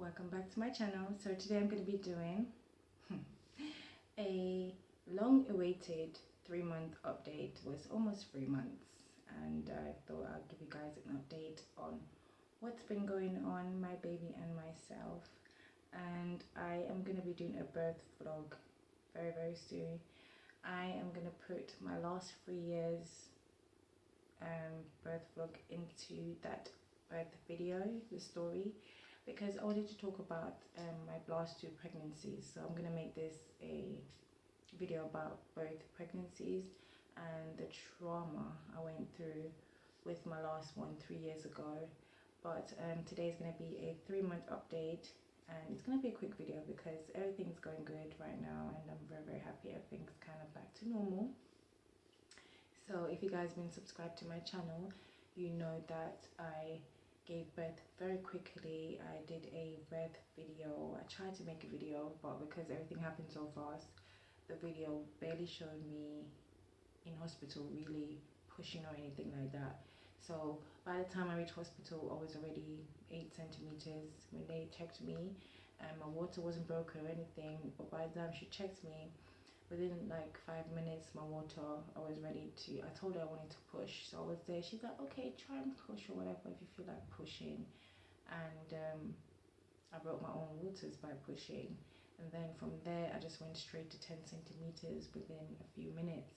Welcome back to my channel. So today I'm going to be doing a long-awaited 3-month update. It was almost 3 months, and I thought I'd give you guys an update on what's been going on, my baby and myself. And I am going to be doing a birth vlog very soon. I am going to put my last 3 years birth vlog into that birth video, the story, because I wanted to talk about my last 2 pregnancies. So I'm going to make this a video about both pregnancies and the trauma I went through with my last one 3 years ago. But today is going to be a 3-month update, and it's going to be a quick video because everything's going good right now and I'm very happy. Everything's kind of back to normal. So if you guys been subscribed to my channel, you know that I gave birth very quickly. I did a birth video. I tried to make a video, but because everything happened so fast, the video barely showed me in hospital really pushing or anything like that. So by the time I reached hospital, I was already 8 centimeters. When they checked me, my water wasn't broken or anything, but by the time she checked me, within like 5 minutes, my water, I was ready to, I told her I wanted to push. So I was there. She's like, okay, try and push or whatever if you feel like pushing. And I broke my own waters by pushing. And then from there, I just went straight to 10 centimeters within a few minutes.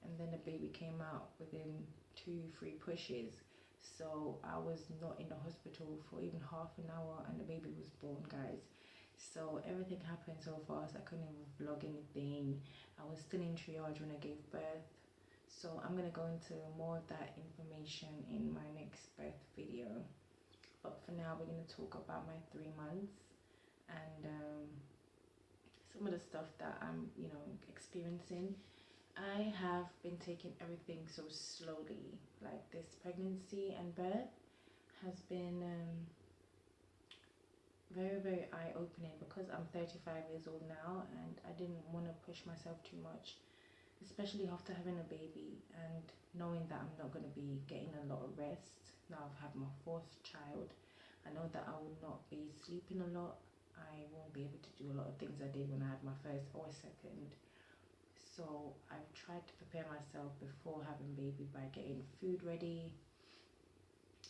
And then the baby came out within 2-3 pushes. So I was not in the hospital for even half an hour and the baby was born, guys. So everything happened so fast, I couldn't even vlog anything. I was still in triage when I gave birth. So I'm going to go into more of that information in my next birth video. But for now, we're going to talk about my 3 months and some of the stuff that I'm, experiencing. I have been taking everything so slowly. Like this pregnancy and birth has been very eye-opening because I'm 35 years old now, and I didn't want to push myself too much, especially after having a baby and knowing that I'm not going to be getting a lot of rest. Now I've had my 4th child. I know that I will not be sleeping a lot. I won't be able to do a lot of things I did when I had my 1st or 2nd. So I've tried to prepare myself before having baby by getting food ready,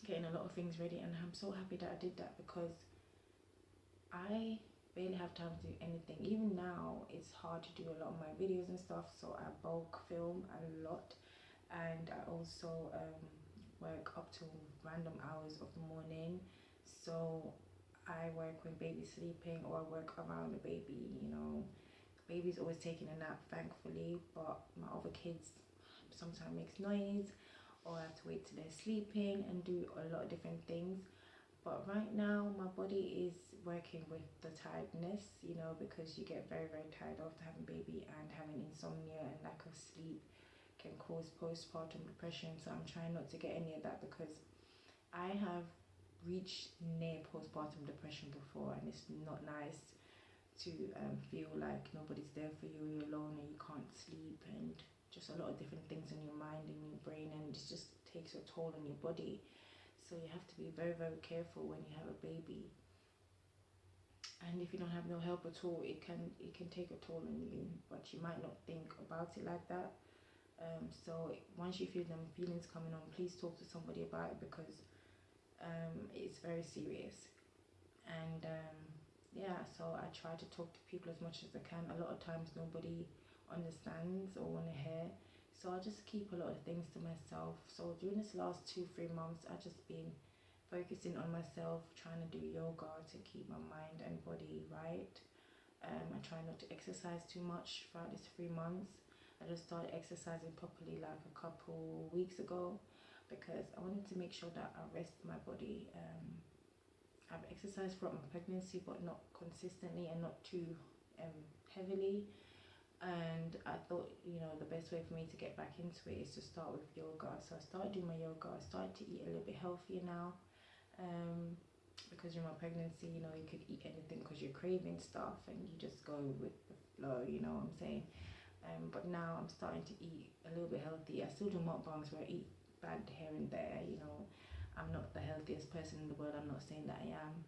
getting a lot of things ready, and I'm so happy that I did that because I barely have time to do anything. Even now, it's hard to do a lot of my videos and stuff, so I bulk film a lot, and I also work up to random hours of the morning. So I work when baby's sleeping, or I work around the baby. Baby's always taking a nap, thankfully, but my other kids sometimes makes noise, or I have to wait till they're sleeping and do a lot of different things. But right now, my body is working with the tiredness, because you get very tired after having baby, and having insomnia and lack of sleep can cause postpartum depression. So I'm trying not to get any of that because I have reached near postpartum depression before, and it's not nice to feel like nobody's there for you, you're alone and you can't sleep, and just a lot of different things in your mind and your brain, and it just takes a toll on your body. So you have to be very careful when you have a baby, and if you don't have no help at all, it can take a toll on you, but you might not think about it like that. So once you feel them feelings coming on, please talk to somebody about it because it's very serious. And yeah, so I try to talk to people as much as I can. A lot of times nobody understands or want to hear, so I just keep a lot of things to myself. So during this last 2-3 months, I've just been focusing on myself, trying to do yoga to keep my mind and body right. I try not to exercise too much throughout this 3 months. I just started exercising properly like a couple weeks ago because I wanted to make sure that I rest my body. I've exercised throughout my pregnancy, but not consistently and not too heavily. And I thought, the best way for me to get back into it is to start with yoga. So I started doing my yoga. I started to eat a little bit healthier now. Because during my pregnancy, you could eat anything because you're craving stuff and you just go with the flow, you know what I'm saying? But now I'm starting to eat a little bit healthy. I still do mukbangs where I eat bad here and there, I'm not the healthiest person in the world. I'm not saying that I am,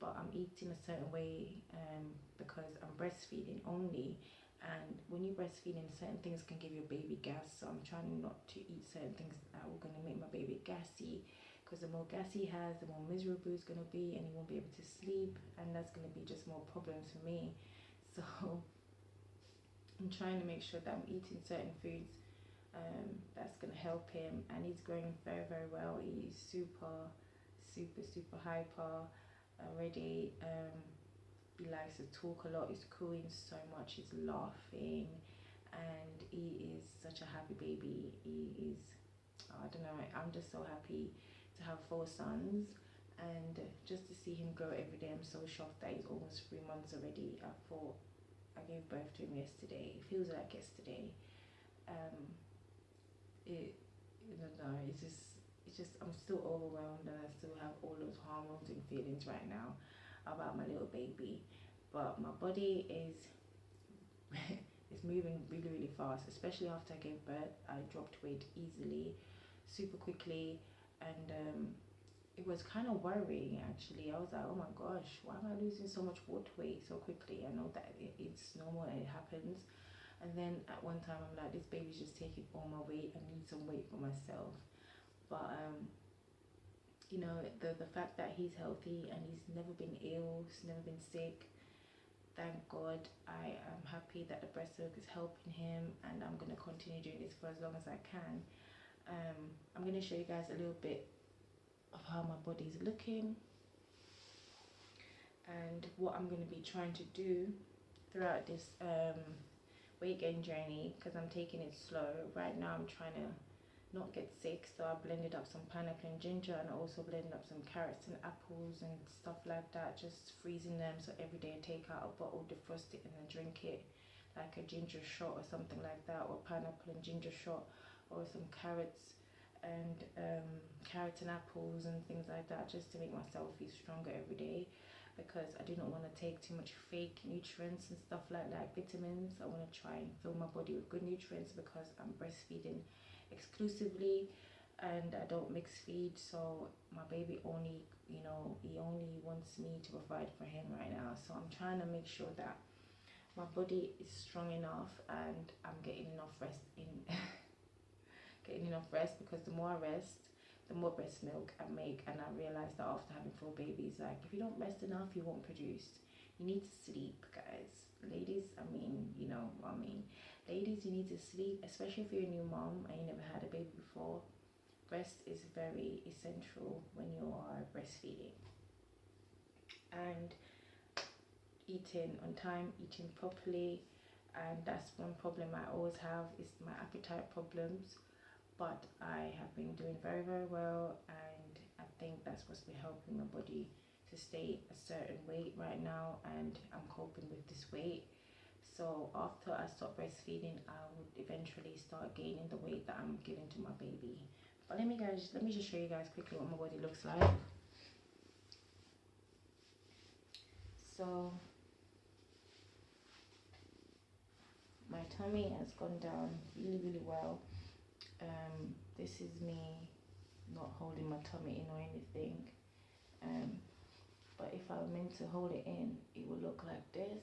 but I'm eating a certain way because I'm breastfeeding only. And when you're breastfeeding, certain things can give your baby gas. So I'm trying not to eat certain things that are going to make my baby gassy. Because the more gas he has, the more miserable he's going to be, and he won't be able to sleep. And that's going to be just more problems for me. So I'm trying to make sure that I'm eating certain foods that's going to help him. And he's growing very, very well. He's super, super, super hyper already. He likes to talk a lot. He's cooing so much. He's laughing, and he is such a happy baby. He is, I don't know. I'm just so happy to have 4 sons, and just to see him grow every day. I'm so shocked that he's almost 3 months already. I thought I gave birth to him yesterday. It feels like yesterday. It, I don't know. It's just. I'm still overwhelmed, and I still have all those hormones and feelings right now about my little baby. But my body is is moving really, really fast, especially after I gave birth. I dropped weight easily, super quickly, and it was kind of worrying actually. I was like, oh my gosh, why am I losing so much water weight so quickly? I know that it's normal and it happens. And then at one time I'm like, this baby's just taking all my weight. I need some weight for myself. But you know, the fact that he's healthy and he's never been ill, he's never been sick, thank God. I am happy that the breast milk is helping him, and I'm going to continue doing this for as long as I can. I'm going to show you guys a little bit of how my body's looking and what I'm going to be trying to do throughout this weight gain journey, because I'm taking it slow. Right now I'm trying to not get sick, so I blended up some pineapple and ginger, and I also blended up some carrots and apples and stuff like that, just freezing them. So every day I take out a bottle, defrost it, and then drink it like a ginger shot or something like that, or pineapple and ginger shot, or some carrots and apples and things like that, just to make myself feel stronger every day, because I do not want to take too much fake nutrients and stuff like that, vitamins. I want to try and fill my body with good nutrients, because I'm breastfeeding exclusively and I don't mix feed. So my baby only, you know, he only wants me to provide for him right now. So I'm trying to make sure that my body is strong enough and I'm getting enough rest in getting enough rest, because the more I rest, the more breast milk I make. And I realized that after having 4 babies, like, if you don't rest enough, you won't produce. You need to sleep, guys. Ladies, I mean, you know what I mean. Ladies, you need to sleep, especially if you're a new mom and you never had a baby before. Rest is very essential when you are breastfeeding. And eating on time, eating properly. And that's one problem I always have, is my appetite problems. But I have been doing very, very well, and I think that's what's been helping my body to stay a certain weight right now, and I'm coping with this weight. So after I stop breastfeeding, I would eventually start gaining the weight that I'm giving to my baby. But let me just show you guys quickly what my body looks like. So my tummy has gone down really, really well. This is me not holding my tummy in or anything, but if I were meant to hold it in, it would look like this.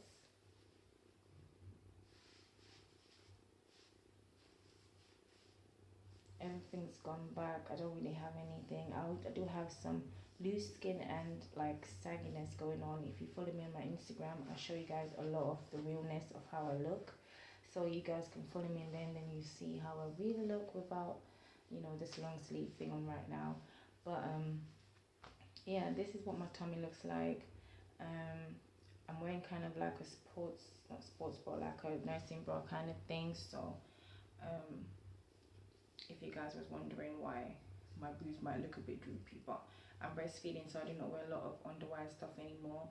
Everything's gone back. I don't really have anything. I do have some loose skin and like sagginess going on. If you follow me on my Instagram, I show you guys a lot of the realness of how I look, so you guys can follow me, and then you see how I really look without, you know, this long sleeve thing on right now. But yeah, this is what my tummy looks like. I'm wearing kind of like a not sports bra, like a nursing bra kind of thing. So if you guys was wondering why my boobs might look a bit droopy, but I'm breastfeeding, so I do not wear a lot of underwire stuff anymore.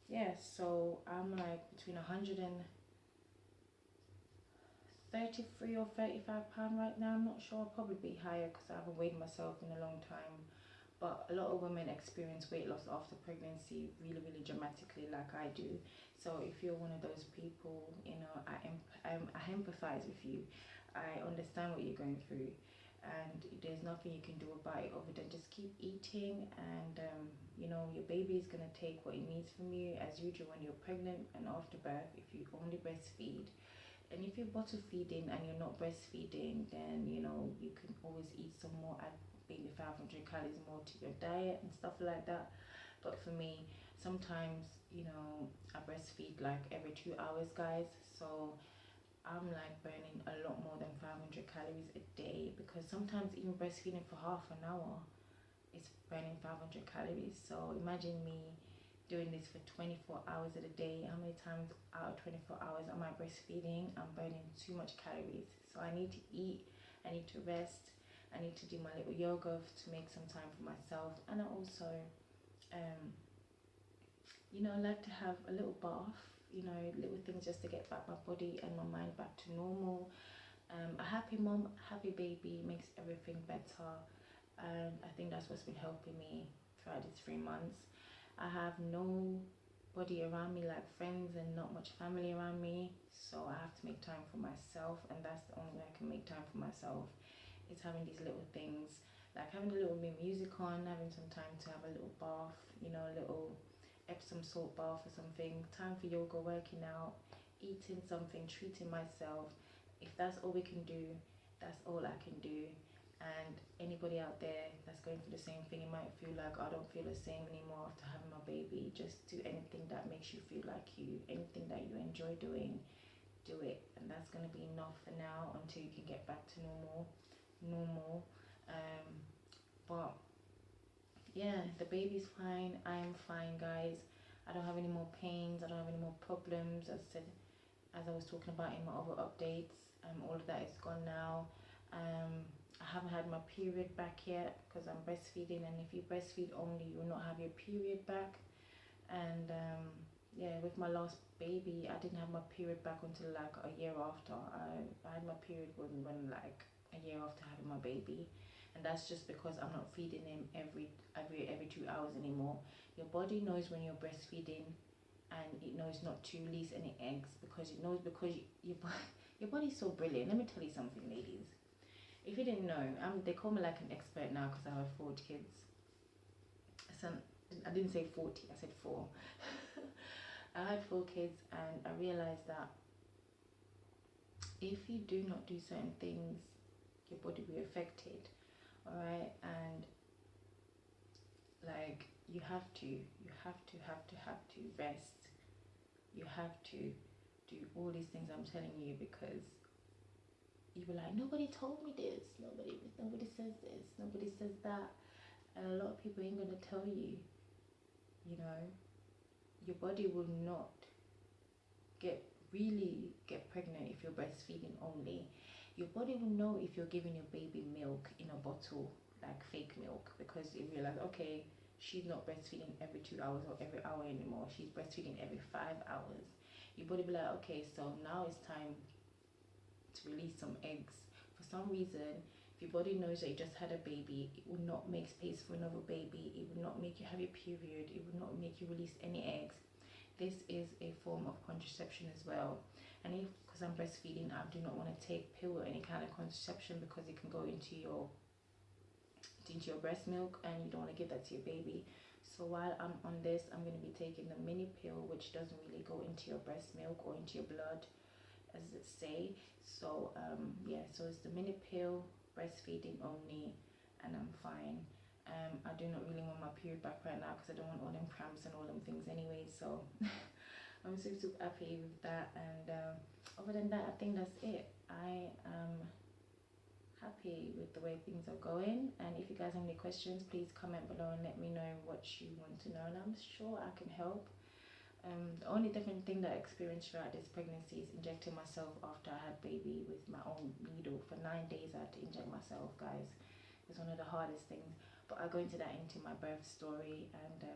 Yeah, so I'm like between 133 or 35 pounds right now. I'm not sure. I'll probably be higher because I haven't weighed myself in a long time. But a lot of women experience weight loss after pregnancy really, really dramatically, like I do. So if you're one of those people, you know, I empathize with you. I understand what you're going through. and there's nothing you can do about it other than just keep eating. And you know, your baby is going to take what it needs from you as usual when you're pregnant and after birth if you only breastfeed. And if you're bottle feeding and you're not breastfeeding, then you know you can always eat some more, add maybe 500 calories more to your diet and stuff like that. But for me, sometimes, you know, I breastfeed like every 2 hours, guys. So I'm like burning a lot more than 500 calories a day, because sometimes even breastfeeding for half an hour is burning 500 calories. So imagine me doing this for 24 hours of the day. How many times out of 24 hours am I breastfeeding? I'm burning too much calories. So I need to eat, I need to rest, I need to do my little yoga to make some time for myself. And I also, you know, I like to have a little bath, you know, little things just to get back my body and my mind back to normal. A happy mom, happy baby makes everything better. And I think that's what's been helping me throughout these 3 months. I have nobody around me, like friends, and not much family around me. So I have to make time for myself, and that's the only way I can make time for myself. It's having these little things, like having a little bit of music on, having some time to have a little bath, you know, a little Epsom salt bath or something, time for yoga, working out, eating something, treating myself. If that's all we can do, that's all I can do. And anybody out there that's going through the same thing, you might feel like, I don't feel the same anymore after having my baby. Just do anything that makes you feel like you, anything that you enjoy doing, do it. And that's going to be enough for now until you can get back to normal. But yeah, the baby's fine, I'm fine, guys. I don't have any more pains, I don't have any more problems. As I said, as I was talking about in my other updates, all of that is gone now. I haven't had my period back yet because I'm breastfeeding, and if you breastfeed only, you will not have your period back. And yeah, with my last baby, I didn't have my period back until like a year after. I had my period when like a year after having my baby, and that's just because I'm not feeding him every 2 hours anymore. Your body knows when you're breastfeeding, and it knows not to release any eggs because it knows, because your body's so brilliant. Let me tell you something, ladies. If you didn't know, they call me like an expert now because I have 4 kids. I didn't say 40, I said 4. I had 4 kids, and I realized that if you do not do certain things, your body will be affected. All right, and like you have to rest. You have to do all these things I'm telling you, because you were like, nobody told me this, nobody says this, nobody says that. And a lot of people ain't gonna tell you, you know, your body will not really get pregnant if you're breastfeeding only. Your body will know if you're giving your baby milk in a bottle, like fake milk, because you realize, okay, she's not breastfeeding every 2 hours or every hour anymore, she's breastfeeding every 5 hours. Your body will be like, okay, so now it's time to release some eggs. For some reason, if your body knows that you just had a baby, it will not make space for another baby, it will not make you have your period, it will not make you release any eggs. This is a form of contraception as well. And if, because I'm breastfeeding, I do not want to take pill or any kind of contraception, because it can go into your breast milk, and you don't want to give that to your baby. So while I'm on this, I'm going to be taking the mini pill, which doesn't really go into your breast milk or into your blood, as it say. So yeah, so it's the mini pill, breastfeeding only, and I'm fine. I do not really want my period back right now because I don't want all them cramps and all them things anyway. So I'm super happy with that. And other than that, I think that's it. I am happy with the way things are going. And if you guys have any questions, please comment below and let me know what you want to know, and I'm sure I can help. The only different thing that I experienced throughout this pregnancy is injecting myself after I had baby with my own needle. For 9 days I had to inject myself, guys. It's one of the hardest things, but I'll go into that into my birth story. And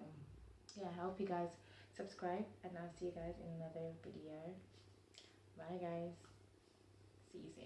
yeah, I hope you guys subscribe, and I'll see you guys in another video. Bye guys, see you soon.